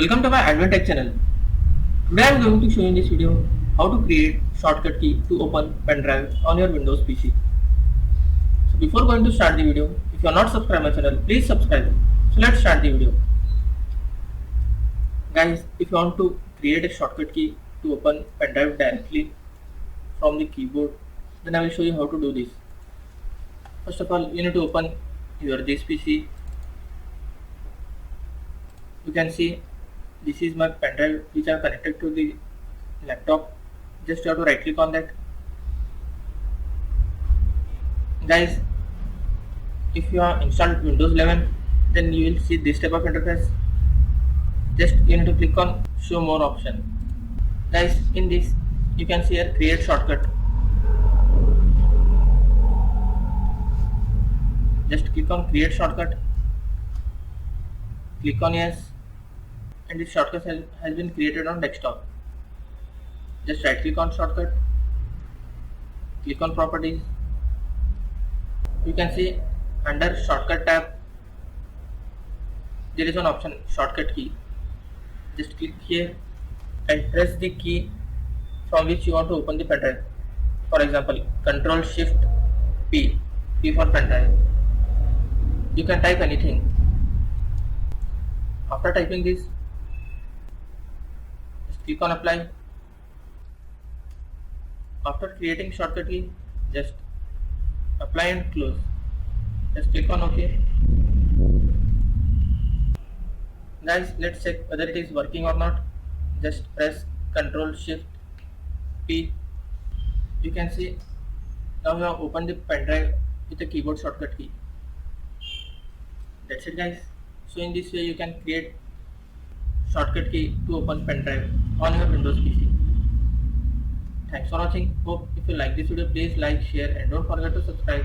Welcome to my AndWin Tech channel. Today I am going to show you in this video how to create shortcut key to open pen drive on your Windows PC. So before going to start the video, if you are not subscribed my channel, please subscribe. So let's start the video. Guys, if you want to create a shortcut key to open pen drive directly from the keyboard, then I will show you how to do this. First of all, you need to open this PC. You can see this is my pen drive which I have connected to the laptop. Just you have to right click on that. Guys, if you have installed Windows 11, then you will see this type of interface. Just you need to click on show more option. Guys, in this you can see here create shortcut. Just click on create shortcut, click on yes, and this shortcut has been created on desktop. Just right click on shortcut, click on properties. You can see under shortcut tab there is one option shortcut key. Just click here and press the key from which you want to open the pen drive. For example, Control Shift P for pen drive. You can type anything. After typing this, just click on apply. After creating shortcut key, just apply and close. Just click on OK. Guys, let's check whether it is working or not. Just press Control Shift P. You can see now you have opened the pen drive with a keyboard shortcut key. That's it, guys. So in this way you can create shortcut key to open pen drive on your Windows PC. Thanks for watching. Hope if you like this video, please like, share and don't forget to subscribe.